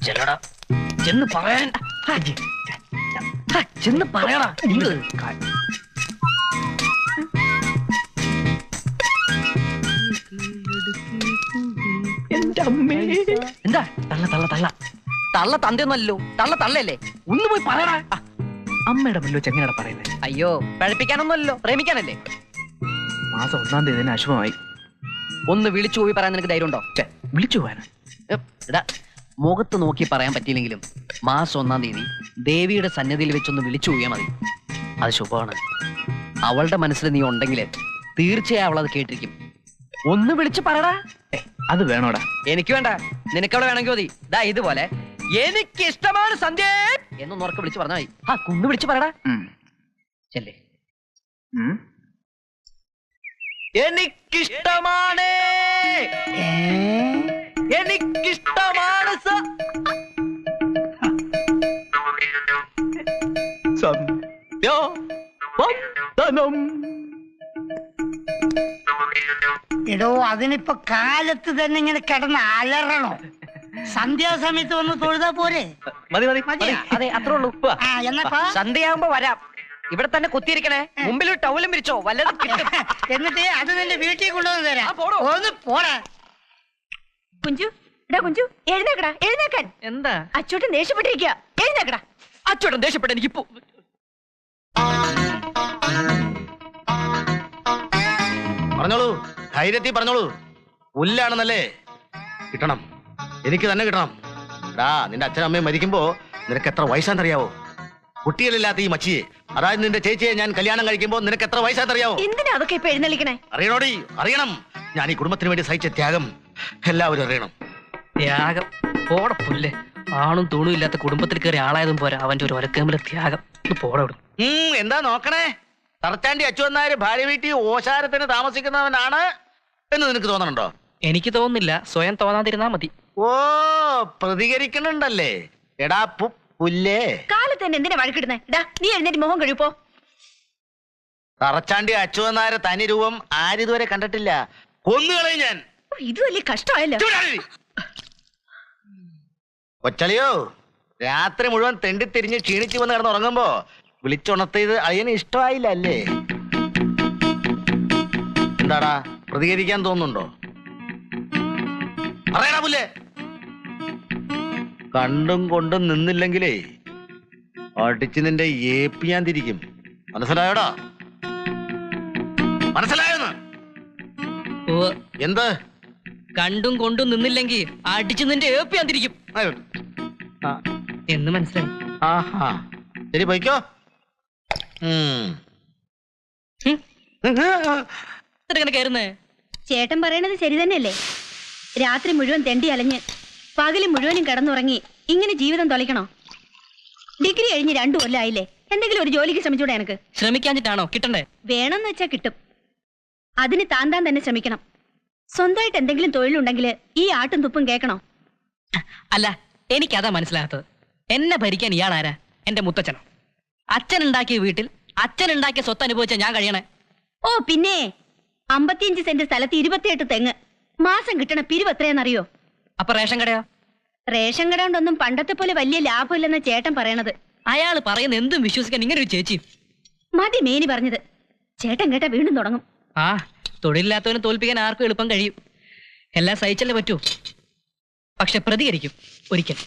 ചെല്ലടാ, ചെന്ന് പറയാൻ ചെന്ന് പറയടാ. എന്റെ അമ്മേ. എന്താ തള്ള തള്ള തള്ള തള്ള തന്തയൊന്നല്ലോ, തള്ള തള്ളയല്ലേ? ഒന്ന് പോയി പറയടാ. അമ്മയുടെ മുല്ലോ ചെങ്ങനടാ പറയുന്നത്. അയ്യോ, പഴപ്പിക്കാനൊന്നുമല്ലോ, പ്രേമിക്കാനല്ലേ? മാസം 1-ാം തീയതി അശുഭമായി. ഒന്ന് വിളിച്ചു പോയി പറയാൻ നിനക്ക് ധൈര്യം ഉണ്ടോ? വിളിച്ചു പോവാനാ? മുഖത്ത് നോക്കി പറയാൻ പറ്റിയില്ലെങ്കിലും മാസം 1-ാം തീയതി ദേവിയുടെ സന്നിധിയിൽ വെച്ചൊന്ന് വിളിച്ചു പോയാൽ മതി. അത് ശുഭമാണ്. അവളുടെ മനസ്സിൽ നീ ഉണ്ടെങ്കിൽ തീർച്ചയായും അവളത് കേട്ടിരിക്കും. ഒന്ന് വിളിച്ചു പറടാ. അത് വേണോടാ? എനിക്ക് വേണ്ട, നിനക്കവിടെ വേണമെങ്കിൽ മതി. ദാ ഇതുപോലെ എനിക്ക് ഇഷ്ടമാണ് സന്ധ്യ എന്നൊന്ന് ഉറക്കെ വിളിച്ചു പറഞ്ഞാൽ മതി. ആ കുന്ന് വിളിച്ചു പറടാ. ചെല്ലേ. എനിക്കിഷ്ടമാണ്, എനിക്കിഷ്ടമാണ് എടോ, അതിനിപ്പോ കാലത്ത് തന്നെ ഇങ്ങനെ കിടന്ന് അലറണോ? സന്ധ്യാസമയത്ത് വന്ന് തൊഴുതാ പോരെ? മതി മതി മതി. അതെ, അത്രേ ഉള്ളൂ. സന്ധ്യയാകുമ്പോ വരാം. ഇവിടെ തന്നെ കുത്തിയിരിക്കണേ. മുമ്പിൽ ഒരു ടൗലും പിരിച്ചോ, വല്ലതും എന്നിട്ട് അത് നിന്റെ വീട്ടിൽ കൊണ്ടുവന്ന് തരാം. ഒന്ന് പോടാ. കുഞ്ചു, കുഞ്ചു, എഴുന്നേക്കടാ, എഴുന്നേക്കാൻ. എന്താ? അച്ചോട്ടൻ ദേഷ്യപ്പെട്ടിരിക്കുക. എഴുന്നേക്കടാ. അച്ചോട്ടൻ ദേഷ്യപ്പെട്ട എനിക്കിപ്പോ പറഞ്ഞോളൂ, ധൈര്യത്തിൽ പറഞ്ഞോളൂ. പുല്ലാണെന്നല്ലേ? കിട്ടണം, എനിക്ക് തന്നെ കിട്ടണം. എടാ, നിന്റെ അച്ഛനും അമ്മയും മരിക്കുമ്പോ നിനക്ക് എത്ര വയസ്സാന്നറിയാവോ? കുട്ടികളില്ലാത്ത ഈ മച്ചിയെ, അതായത് നിന്റെ ചേച്ചിയെ ഞാൻ കല്യാണം കഴിക്കുമ്പോ നിനക്ക് എത്ര വയസ്സാന്നറിയാവോ? എന്തിനാ അതൊക്കെ ഇപ്പൊ എഴുന്നള്ളിക്കണേ? അറിയണോടി, അറിയണം. ഞാൻ ഈ കുടുംബത്തിന് വേണ്ടി സഹിച്ച ത്യാഗം എല്ലാവരും അറിയണം. ത്യാഗം? പോട പുല്ല്. ആണും തൂണും ഇല്ലാത്ത കുടുംബത്തിൽ കയറി ആളായതും പോരാ അവന്റെ ഒരു ഒരക്കേമ്പിലെ ത്യാഗം. പോടവിടും. എന്താ നോക്കണേ? തറച്ചാണ്ടി അച്ചുവന്നാര് ഭാര്യ വീട്ടിൽ ഓശാരത്തിന് താമസിക്കുന്നവനാണ് എന്ന് നിനക്ക് തോന്നണുണ്ടോ? എനിക്ക് തോന്നുന്നില്ല, സ്വയം തോന്നാതിരുന്നാ മതി. ഓ, പ്രതികരിക്കണുണ്ടല്ലേ? എടാ പുല്ലേ, കാലത്ത് തന്നെ എന്തിനാ വഴക്കിടുന്നേ? നീ എഴുന്നേറ്റ് മുഖം കഴിപ്പോ. തറച്ചാണ്ടി അച്ചുവന്നാര് തനി രൂപം ആരിതുവരെ കണ്ടിട്ടില്ല. കൊന്നുകളയും ഞാൻ. ഇത് വലിയ കഷ്ടമായല്ലോ. കൊച്ചളിയോ, രാത്രി മുഴുവൻ തെണ്ടി തിരിഞ്ഞ് ക്ഷീണിച്ചു വന്ന് കിടന്ന് ഉറങ്ങുമ്പോ വിളിച്ചുണർത്തിയത് അയ്യന് ഇഷ്ടമായില്ല അല്ലേ? എന്താടാ, പ്രതികരിക്കാൻ തോന്നുന്നുണ്ടോ? പറയടാ പുല്ലേ. കണ്ടും കൊണ്ടും നിന്നില്ലെങ്കിലേ അടിച്ച് നിന്റെ ഏപ്പി ഞാൻ തിരിക്കും. മനസ്സിലായോടാ? മനസ്സിലായോന്ന്? എന്ത്? കണ്ടും കൊണ്ടും നിന്നില്ലെങ്കിൽ അടിച്ചു നിന്റെ ഏപ്പി ഞാൻ തിരിക്കും എന്ന് മനസ്സിലായി. ആഹാ, ശരി, പോയിക്കോ. ചേട്ടൻ പറയണത് ശരി തന്നെയല്ലേ? രാത്രി മുഴുവൻ തെണ്ടി അലഞ്ഞ് പകല് മുഴുവനും കിടന്നുറങ്ങി ഇങ്ങനെ ജീവിതം തൊലയ്ക്കണോ? ഡിഗ്രി കഴിഞ്ഞ് 2 കൊല്ലമായില്ലേ? എന്തെങ്കിലും ഒരു ജോലിക്ക് ശ്രമിച്ചൂടെ? എനിക്ക് ശ്രമിക്കാഞ്ഞിട്ടാണോ കിട്ടണ്ടേ? വേണമെന്ന് വെച്ചാ കിട്ടും. അതിന് താൻ തന്നെ ശ്രമിക്കണം. സ്വന്തമായിട്ട് എന്തെങ്കിലും തൊഴിലുണ്ടെങ്കിൽ ഈ ആട്ടും തുപ്പും കേൾക്കണോ? അല്ല, എനിക്കതാ മനസ്സിലാകാത്തത്. എന്നെ ഭരിക്കാൻ ഇയാളാരാ? എന്റെ മുത്തച്ഛനോ? അച്ഛനുണ്ടാക്കിയ വീട്ടിൽ അച്ഛനുണ്ടാക്കിയ സ്വത്ത് അനുഭവിച്ച ഞാൻ കഴിയണേ? ഓ പിന്നെ, 55 സെന്റ് സ്ഥലത്ത് 28 തെങ്ങ്. മാസം കിട്ടണ പിരിവ് എത്രയാണെന്നറിയോ? അപ്പൊ റേഷൻ കടയോ? റേഷൻ കട കൊണ്ടൊന്നും പണ്ടത്തെ പോലെ വലിയ ലാഭമില്ലെന്ന ചേട്ടൻ പറയണത്. അയാൾ പറയുന്ന എന്തും വിശ്വസിക്കാൻ ഇങ്ങനെ ഒരു ചേച്ചി മതി. മേനി പറഞ്ഞത് ചേട്ടൻ കേട്ടാ വീണ്ടും തുടങ്ങും. ആ, തൊഴിലില്ലാത്തവനെ തോൽപ്പിക്കാൻ ആർക്കും എളുപ്പം കഴിയും. എല്ലാം സഹിച്ചല്ലേ പറ്റൂ. പക്ഷെ പ്രതികരിക്കും ഒരിക്കൽ.